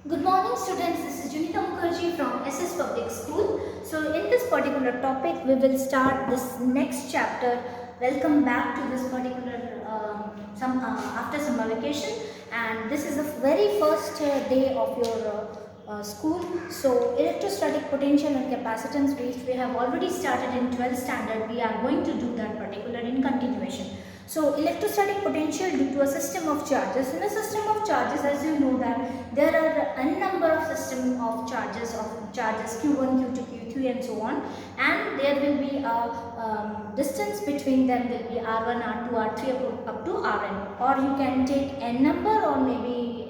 Good morning students, this is Junita Mukherjee from SS Public School. So in this particular topic we will start this next chapter. Welcome back to this particular after summer vacation, and this is the very first day of your school. So electrostatic potential and capacitance, which we have already started in 12th standard, we are going to do that particular in continuation. So electrostatic potential due to a system of charges. In a system of charges, as you know that there are n number of system of charges Q1, Q2, Q3 and so on, and there will be a distance between them will be R1, R2, R3 up to Rn, or you can take n number, or maybe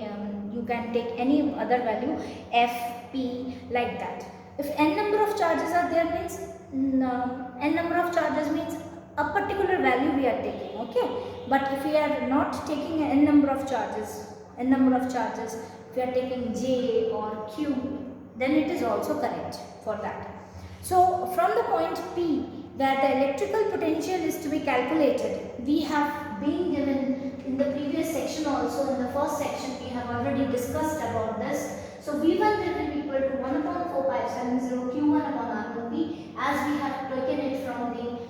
you can take any other value F, P, like that. If n number of charges are there, means n number of charges means a particular value we are taking, okay. But if we are not taking n number of charges, if we are taking J or Q, then it is also correct for that. So from the point P, where the electrical potential is to be calculated, we have been given in the previous section also. In the first section we have already discussed about this. So V1 will be equal to 1 upon 4 pi epsilon 0 Q1 upon R1P, as we have taken it from the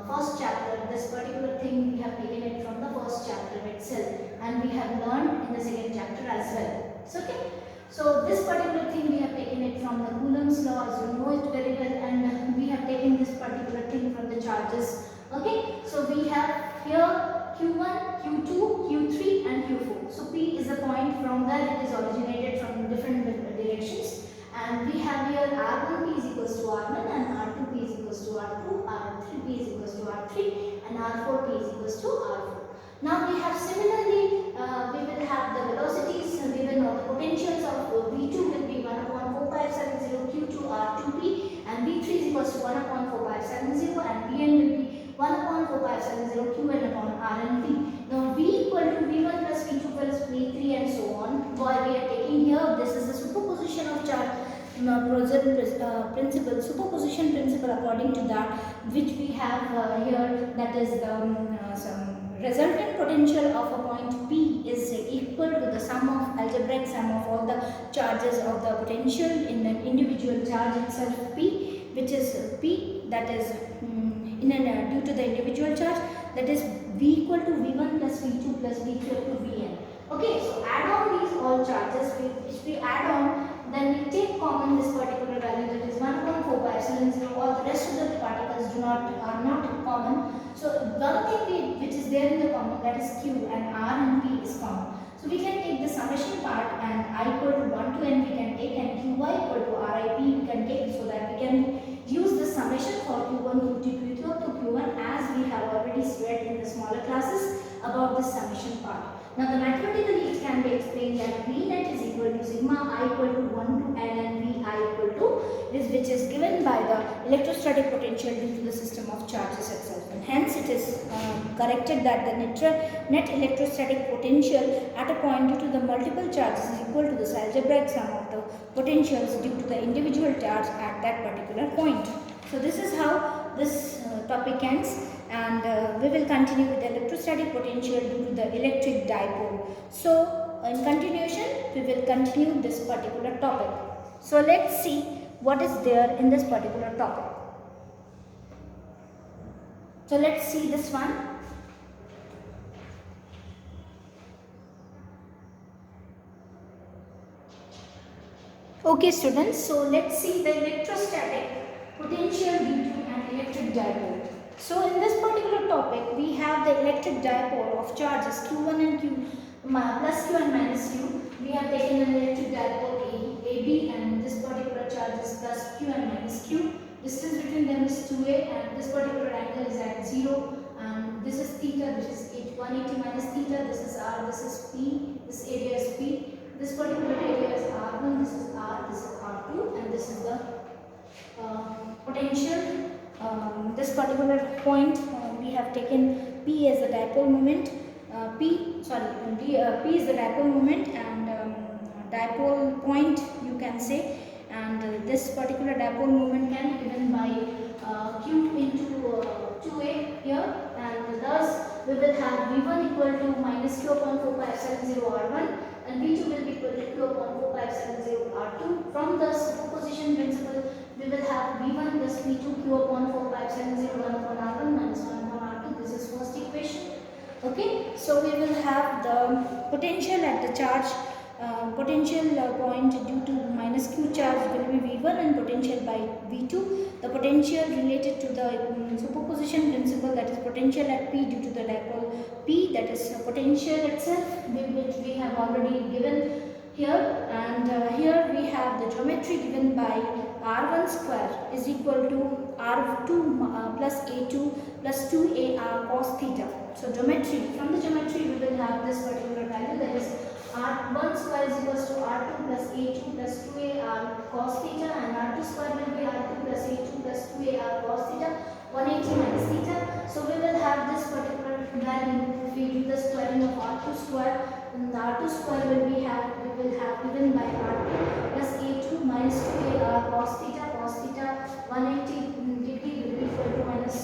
first chapter. This particular thing we have taken it from the first chapter itself, and we have learned in the second chapter as well. So, okay. So this particular thing we have taken it from the Coulomb's law, as you know it very well, and we have taken this particular thing from the charges. Okay. So we have here Q1, Q2, Q3 and Q4. So P is the point from where it is originated from different directions, and we have here R1P is equals to R1 and R2P is equals to R2, R3P is equals to R3 and R4P is equals to R4. Now we have similarly, we will have the velocities given, or the potentials of V2 will be 1 upon 4 pi epsilon 0 Q2 R2P, and V3 is equals to 1 upon 4 pi epsilon 0, and Vn will be 1 upon 4 pi epsilon 0 Qn upon Rnp. Now V equal to V1 plus V2 plus V3 and so on. Why we are taking here, this is the superposition of charge principle, superposition principle, according to that, which we have here, that is the some resultant potential of a point P is equal to the sum of algebraic sum of all the charges of the potential in an individual charge itself P, which is P, that is due to the individual charge, that is V equal to V1 plus V2 plus V3 up to Vn. Okay, so add on these all charges. If we add on, then we take common this particular value, that is 1 upon 4 pi epsilon 0. All the rest of the particles are not common. So one thing which is there in the common, that is Q, and R and P is common. So we can take the summation part, and I equal to 1 to n we can take, and Qy equal to Rip we can take, so that we can use the summation for Q1, Q2, Q3 up to Q1, as we have already read in the smaller classes about the summation part. Now the mathematically it can be explained that V net is equal to sigma I equal to 1 to n and V I equal to this, which is given by the electrostatic potential due to the system of charges itself, and hence it is corrected that the net electrostatic potential at a point due to the multiple charges is equal to the algebraic sum of the potentials due to the individual charge at that particular point. So this is how this topic ends, and we will continue with the electrostatic potential due to the electric dipole. So in continuation we will continue this particular topic. So let's see what is there in this particular topic. So let's see this one. Okay students, so let's see the electrostatic potential due to an electric dipole. So in this particular topic we have the electric dipole of charges Q1 and Q plus Q and minus Q. We have taken an electric dipole AB, and this particular charge is plus Q and minus Q. Distance between them is 2a, and this particular angle is at 0, and this is theta, which is 180 minus theta. This is R, this is P, this area is P. This particular area is R1, this is R, this is R2, and this is the potential. This particular point we have taken P as the dipole moment. P is the dipole moment, and dipole point you can say, and this particular dipole moment can be given by Q into 2a here, and thus we will have V1 equal to minus Q upon 4 pi epsilon 0 R1, and V2 will be equal to Q upon epsilon 0 1 upon r1 minus 1 upon r2. This is first equation. Okay, so we will have the potential at the charge potential point due to minus q charge will be v1 and potential by v2. The potential related to the superposition principle, that is potential at p due to the dipole p, that is potential itself, which we have already given here. And here we have the geometry given by r1 square is equal to r2 plus a2 plus 2ar cos theta. So geometry, from the geometry we will have this particular value, that is r1 square is equals to r2 plus a2 plus 2ar cos theta, and r2 square will be r2 plus a2 plus 2ar cos theta, 180 minus theta. So we will have this particular value if we do the squaring of r2 square, and the r2 square we will have given by r2 plus a2 minus 2ar cos theta 180 degree will be equal to minus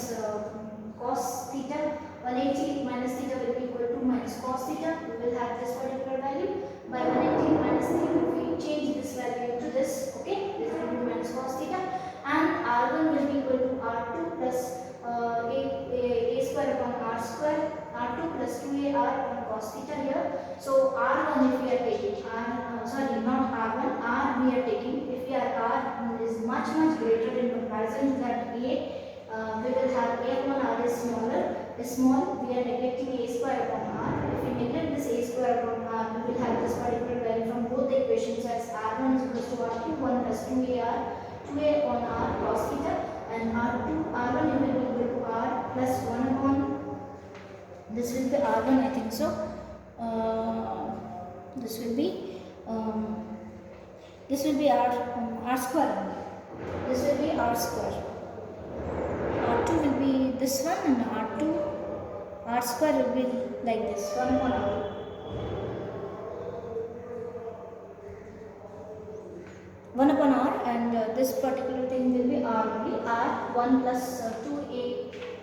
cos theta, 180 minus theta will be equal to minus cos theta. We will have this particular value by 180 minus theta. If we change this value into this, okay, this will be minus cos theta, and r1 will be equal to r2 plus a square upon r square, r2 plus 2ar upon cos theta here. So r1 if we are taking not r1, r we are taking, if we are r is much greater in comparison to that a, we will have a upon r is small, we are neglecting a square upon r. If we neglect this a square upon r, we will have this particular value from both the equations as r1 is equals to r2 1 plus 2a upon r cos theta, and r1 will be equal to r plus 1 upon, this will be r1 I think so, this will be r square only. This will be r square. R2 will be this one, and r square will be like this, 1 upon r. And this particular thing will be r only, r 1 plus 2a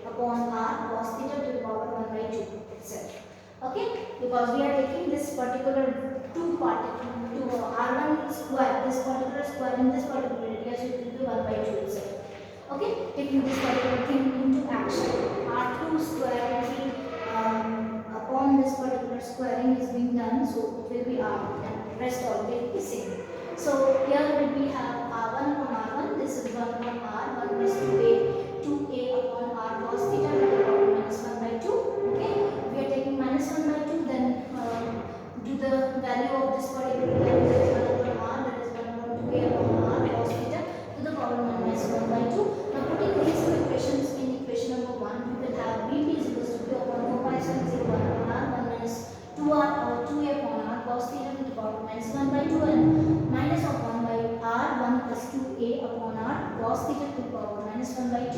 upon r cos theta to the power 1 by 2 itself. Okay, because we are taking this particular r1 square, this particular square in this particular area, so it will be 1 by 2 itself. Okay, taking this particular thing into action, r2 square will be upon this particular squaring is being done, so it will be r, and rest all will be same. So here we have r1 upon r1, this is 1 upon r, 1 plus 2a upon r cos theta to the power minus 1 by 2. Okay, we are taking minus 1 by 2, then do the value of this particular value, that is 1 upon r, that is 1 upon 2a upon r cos theta to the power minus 1 by 2. Now putting these two equations in equation number 1, we will have Vp is equals to q upon 4 pi epsilon 0 1 upon r 1 minus 2r or 2a upon r cos theta to the power minus 1 by 2, and minus of 1 by r 1 plus 2a upon r cos theta to the power minus 1 by 2.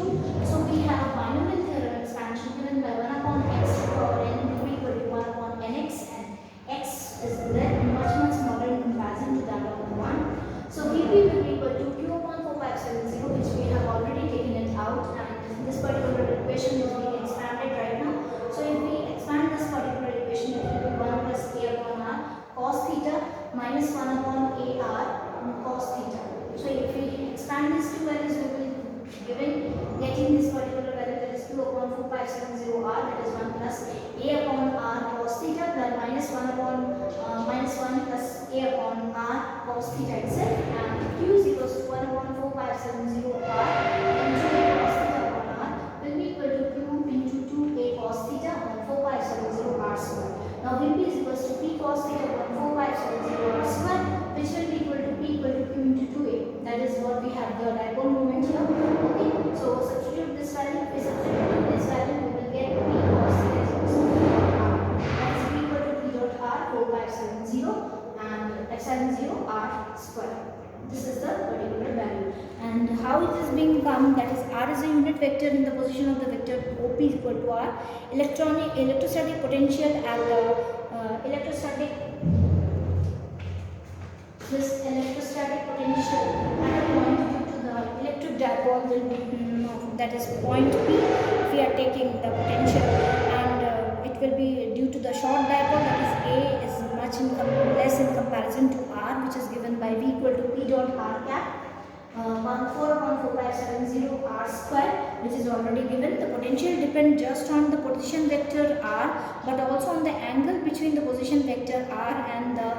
So we have binomial theorem expansion given by 1 upon x to the power n will be equal to 1 upon nx, and x is much smaller in comparison to that of 1. So Vp will be equal to q upon 4 pi epsilon 0, which we have already taken it out, and this particular equation is being expanded right now. So if we expand this particular equation, it will be 1 plus a upon r cos theta minus 1 upon ar cos theta. So if we expand these two values, we will getting this particular value, that is q upon 4 pi epsilon 0 r, that is 1 plus a upon r cos theta plus minus 1 upon minus 1 plus a upon r cos theta itself, and q is equals to 1 upon 4 pi epsilon 0 r into a cos theta upon r will be equal to q into 2a cos theta upon 4 pi epsilon 0 r square. Now Vp is equals to p cos theta upon 4 pi epsilon 0 r square, which will be equal to p equal to q into 2a. That is what we have the dipole moment here. Okay, so substitute this value. If we substitute this value, we will get p cos theta is equals to r. That is p equal to p dot r 4 pi epsilon 0 and epsilon 0 r square. This is the particular value. And how it is being come, that is r is a unit vector in the position of the vector OP is equal to r. Electrostatic potential at the electrostatic potential at a point due to the electric dipole will be that is point P. If we are taking the potential, and it will be due to the short dipole, that is A is much less in comparison to r, which is given by V equal to P dot r cap 4 upon 4 pi epsilon 0 r square, which is already given. The potential depends just on the position vector r, but also on the angle between the position vector r and the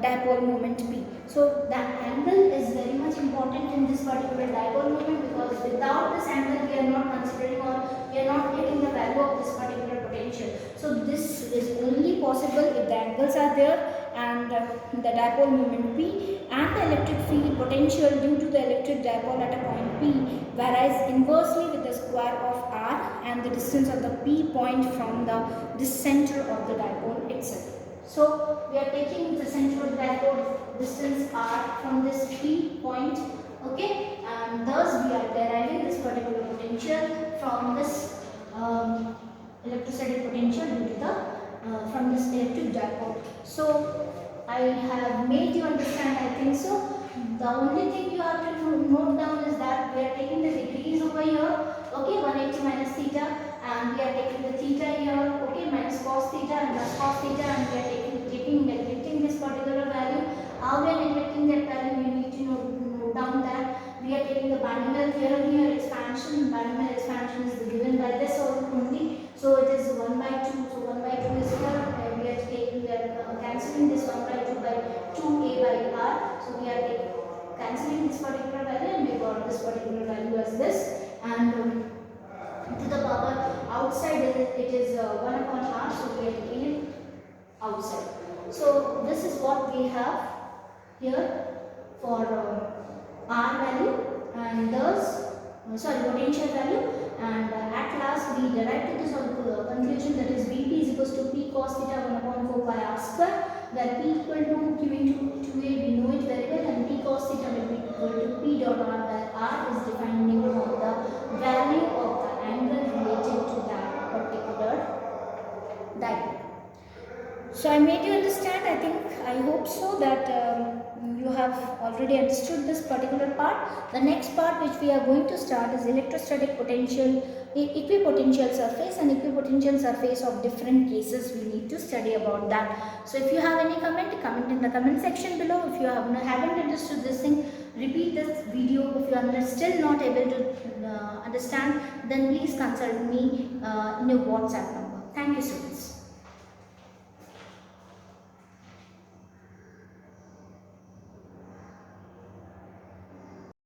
dipole moment p. So the angle is very much important in this particular dipole moment, because without this angle we are not considering, or we are not getting the value of this particular potential. So this is only possible if the angles are there, and the dipole moment p and the electric field potential due to the electric dipole at a point p varies inversely with the square of r and the distance of the p point from the center of the dipole itself. So we are taking the center of the dipole distance r from this p point, okay, and thus we are deriving this particular potential from this electrostatic potential due to the from this electric dipole. So I have made you understand, I think so. The only thing you have to note down is that we are taking the degrees over here, okay, 180 minus theta, and we are taking the theta here, okay, minus cos theta and plus cos theta, and we are neglecting this particular value. How we are neglecting that value, we need to note down that we are taking the binomial theorem here, expansion. Binomial expansion is given by this only, so it is 1 by 2. So 1 by 2 is here. We are cancelling this 1 by 2 by 2a by r. So we are cancelling this particular value, and we got this particular value as this. And to the power outside it is 1 upon r. So we are taking it outside. So this is what we have here for r value, and thus potential value, and at last we derive to this conclusion, that is Vp is equals to P cos theta 1 upon 4 pi r square, where P equal to Q into 2a, we know it very well, and P cos theta will be equal to P dot r, where r is defining of the value of the angle related to that particular dipole. So I made you understand, I hope so, that you have already understood this particular part. The next part which we are going to start is electrostatic potential, equipotential surface, and equipotential surface of different cases. We need to study about that. So if you have any comment in the comment section below. If you haven't understood this thing, repeat this video. If you are still not able to understand, then please consult me in your WhatsApp number. Thank you, students.